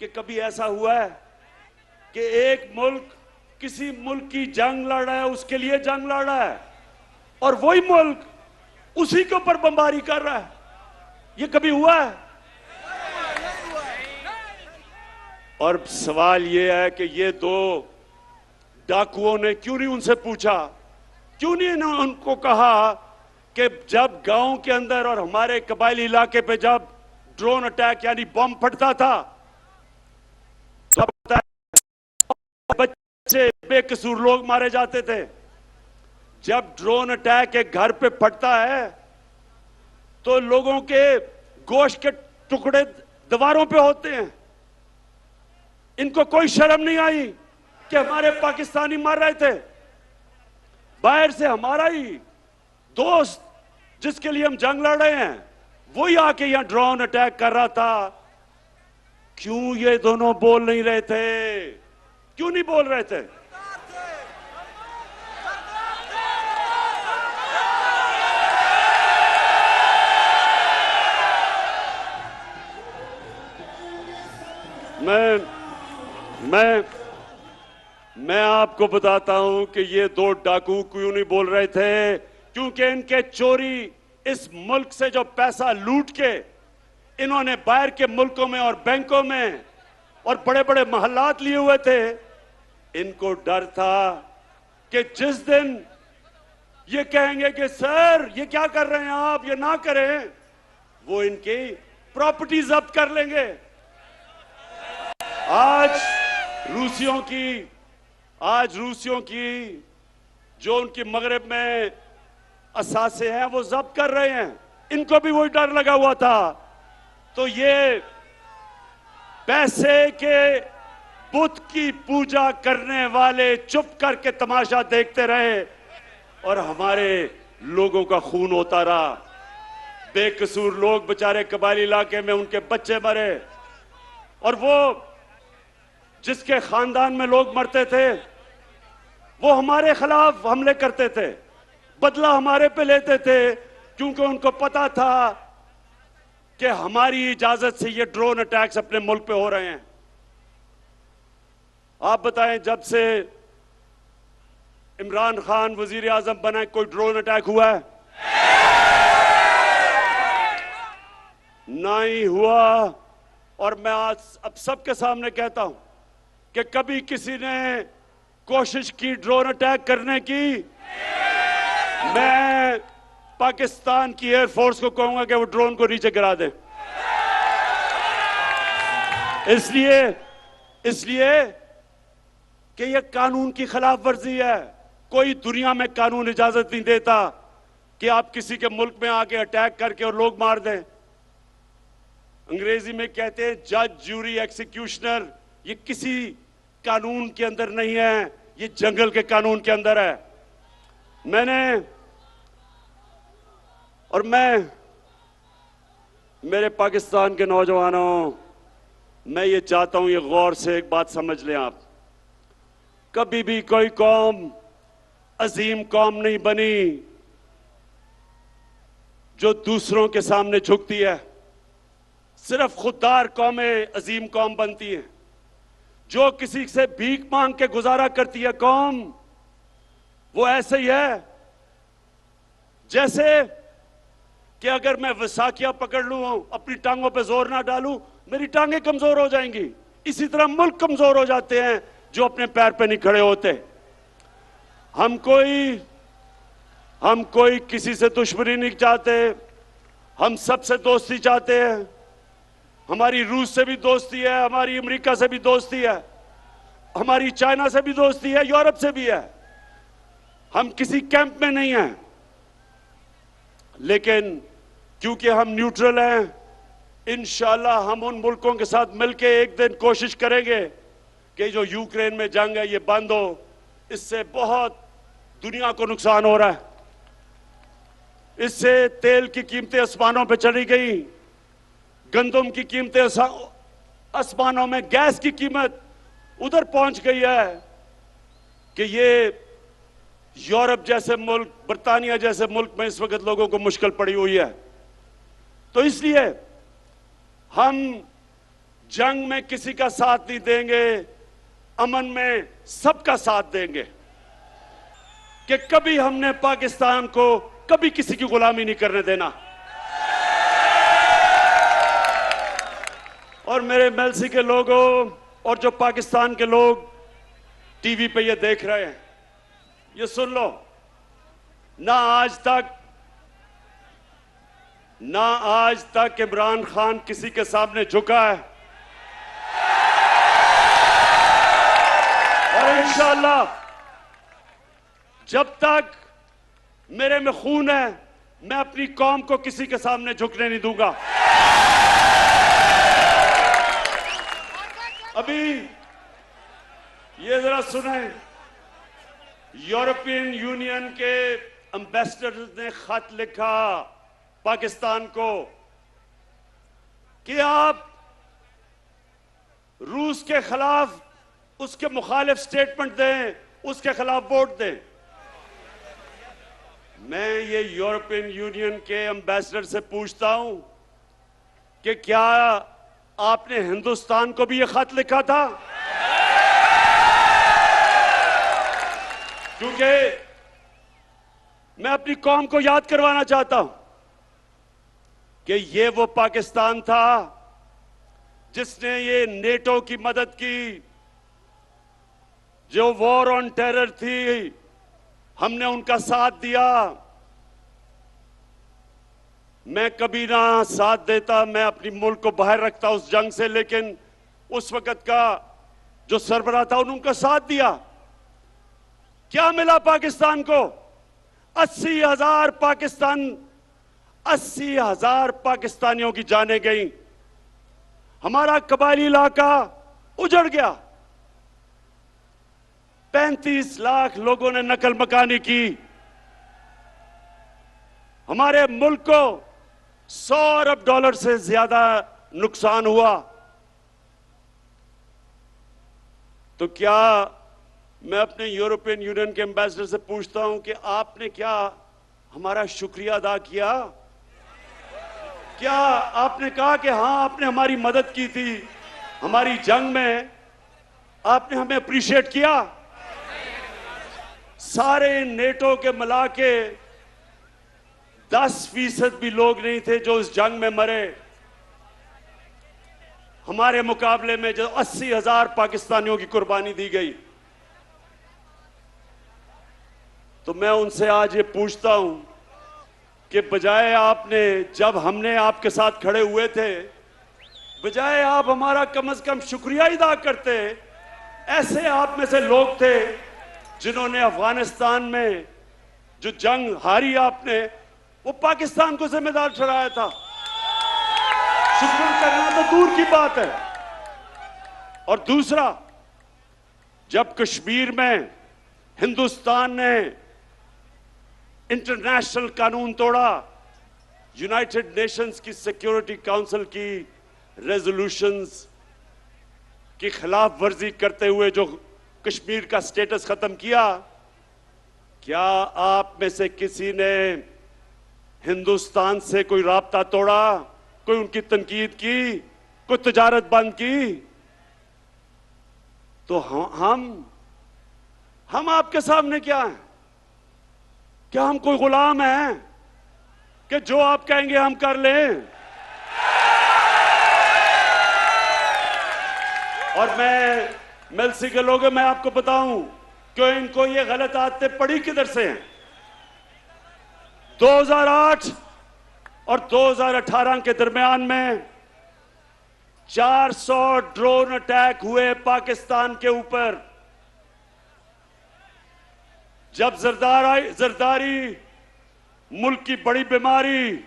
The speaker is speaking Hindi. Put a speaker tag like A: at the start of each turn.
A: कि कभी ऐसा हुआ है कि एक मुल्क किसी मुल्क की जंग लड़ रहा है, उसके लिए जंग लड़ रहा है, और वही मुल्क उसी के ऊपर बमबारी कर रहा है? ये कभी हुआ है? और सवाल ये है कि ये दो डाकुओं ने क्यों नहीं उनसे पूछा, क्यों नहीं उनको कहा कि जब गांव के अंदर और हमारे कबायली इलाके पे जब ड्रोन अटैक यानी बम फटता था तो बच्चे बेकसूर लोग मारे जाते थे। जब ड्रोन अटैक एक घर पे फटता है तो लोगों के गोश्त के टुकड़े दीवारों पे होते हैं। इनको कोई शर्म नहीं आई कि हमारे पाकिस्तानी मर रहे थे? बाहर से हमारा ही दोस्त जिसके लिए हम जंग लड़ रहे हैं वही आके यहां ड्रोन अटैक कर रहा था। क्यों ये दोनों बोल नहीं रहे थे? क्यों नहीं बोल रहे थे? मैं आपको बताता हूं कि ये दो डाकू क्यों नहीं बोल रहे थे, क्योंकि इनके चोरी इस मुल्क से जो पैसा लूट के इन्होंने बाहर के मुल्कों में और बैंकों में और बड़े बड़े महल्लात लिए हुए थे, इनको डर था कि जिस दिन ये कहेंगे कि सर ये क्या कर रहे हैं आप, ये ना करें, वो इनकी प्रॉपर्टी जब्त कर लेंगे। आज रूसियों की जो उनकी मगरब में असासे हैं वो जब्त कर रहे हैं। इनको भी वही डर लगा हुआ था। तो ये पैसे के बुत की पूजा करने वाले चुप करके तमाशा देखते रहे और हमारे लोगों का खून होता रहा। बेकसूर लोग बेचारे कबायली इलाके में उनके बच्चे मरे, और वो जिसके खानदान में लोग मरते थे वो हमारे खिलाफ हमले करते थे, बदला हमारे पे लेते थे, क्योंकि उनको पता था कि हमारी इजाजत से ये ड्रोन अटैक्स अपने मुल्क पे हो रहे हैं। आप बताएं, जब से इमरान खान वजीर आजम बना कोई ड्रोन अटैक हुआ है? ना ही हुआ। और मैं आज अब सबके सामने कहता हूं कि कभी किसी ने कोशिश की ड्रोन अटैक करने की, मैं पाकिस्तान की एयरफोर्स को कहूंगा कि वो ड्रोन को नीचे गिरा दे। इसलिए कि यह कानून की खिलाफ वर्जी है। कोई दुनिया में कानून इजाजत नहीं देता कि आप किसी के मुल्क में आके अटैक करके और लोग मार दें। अंग्रेजी में कहते हैं जज, जूरी, एक्सिक्यूशनर। ये किसी कानून के अंदर नहीं है, ये जंगल के कानून के अंदर है। मेरे पाकिस्तान के नौजवानों, मैं ये चाहता हूं, ये गौर से एक बात समझ लें आप। कभी भी कोई कौम अजीम कौम नहीं बनी जो दूसरों के सामने झुकती है। सिर्फ खुददार कौमें अजीम कौम बनती हैं। जो किसी से भीख मांग के गुजारा करती है कौम, वो ऐसे ही है जैसे कि अगर मैं वसाखिया पकड़ लूं, अपनी टांगों पे जोर ना डालूं, मेरी टांगें कमजोर हो जाएंगी। इसी तरह मुल्क कमजोर हो जाते हैं जो अपने पैर पे नहीं खड़े होते। हम कोई किसी से दुश्मनी नहीं चाहते, हम सबसे दोस्ती चाहते हैं। हमारी रूस से भी दोस्ती है, हमारी अमेरिका से भी दोस्ती है, हमारी चाइना से भी दोस्ती है, यूरोप से भी है। हम किसी कैंप में नहीं हैं, लेकिन क्योंकि हम न्यूट्रल हैं, इंशाल्लाह हम उन मुल्कों के साथ मिलकर एक दिन कोशिश करेंगे कि जो यूक्रेन में जंग है ये बंद हो। इससे बहुत दुनिया को नुकसान हो रहा है। इससे तेल की कीमतें आसमानों पे चली गई, गंदम की कीमतें आसमानों में, गैस की कीमत उधर पहुंच गई है कि ये यूरोप जैसे मुल्क, बर्तानिया जैसे मुल्क में इस वक्त लोगों को मुश्किल पड़ी हुई है। तो इसलिए हम जंग में किसी का साथ नहीं देंगे, अमन में सबका साथ देंगे। कि कभी हमने पाकिस्तान को कभी किसी की गुलामी नहीं करने देना। और मेरे एमएलसी के लोगों और जो पाकिस्तान के लोग टीवी पे ये देख रहे हैं, ये सुन लो, ना आज तक इमरान खान किसी के सामने झुका है, और इंशाअल्लाह जब तक मेरे में खून है, मैं अपनी कौम को किसी के सामने झुकने नहीं दूंगा। अभी ये जरा सुने, यूरोपियन यूनियन के एम्बेसडर ने खत लिखा पाकिस्तान को कि आप रूस के खिलाफ उसके मुखालिफ स्टेटमेंट दें, उसके खिलाफ वोट दें। मैं ये यूरोपियन यूनियन के एम्बेसडर से पूछता हूं कि क्या आपने हिंदुस्तान को भी ये खत लिखा था? क्योंकि मैं अपनी कौम को याद करवाना चाहता हूं कि ये वो पाकिस्तान था जिसने ये नेटो की मदद की, जो वॉर ऑन टेरर थी, हमने उनका साथ दिया। मैं कभी ना साथ देता, मैं अपनी मुल्क को बाहर रखता उस जंग से, लेकिन उस वक्त का जो सरबराह था उन्होंने उनका साथ दिया। क्या मिला पाकिस्तान को? 80,000 पाकिस्तानियों की जानें गई, हमारा कबायली इलाका उजड़ गया, 35 लाख लोगों ने नकल मकानी की, हमारे मुल्क को 100 अरब डॉलर से ज्यादा नुकसान हुआ। तो क्या मैं अपने यूरोपियन यूनियन के एम्बेसडर से पूछता हूं कि आपने क्या हमारा शुक्रिया अदा किया? क्या आपने कहा कि हां आपने हमारी मदद की थी, हमारी जंग में आपने हमें अप्रिशिएट किया? सारे नेटो के मिला के 10% भी लोग नहीं थे जो इस जंग में मरे, हमारे मुकाबले में जो 80,000 पाकिस्तानियों की कुर्बानी दी गई। तो मैं उनसे आज ये पूछता हूं कि बजाय आपने, जब हमने आपके साथ खड़े हुए थे, बजाय आप हमारा कम से कम शुक्रिया अदा करते, ऐसे आप में से लोग थे जिन्होंने अफगानिस्तान में जो जंग हारी आपने, वो पाकिस्तान को जिम्मेदार ठहराया था। शुक्र करना तो दूर की बात है। और दूसरा, जब कश्मीर में हिंदुस्तान ने इंटरनेशनल कानून तोड़ा, यूनाइटेड नेशंस की सिक्योरिटी काउंसिल की रेजोल्यूशंस की खिलाफ वर्जी करते हुए जो कश्मीर का स्टेटस खत्म किया, क्या आप में से किसी ने हिंदुस्तान से कोई राब्ता तोड़ा, कोई उनकी तनकीद की, कोई तजारत बंद की? तो हम आपके सामने क्या हैं? क्या हम कोई गुलाम हैं कि जो आप कहेंगे हम कर लें? और मैं एमएलसी के लोगों, मैं आपको बताऊं कि इनको ये गलत आदतें पड़ी किधर से हैं। 2008 और 2018 के दरमियान में 400 ड्रोन अटैक हुए पाकिस्तान के ऊपर। जब जरदारी मुल्क की बड़ी बीमारी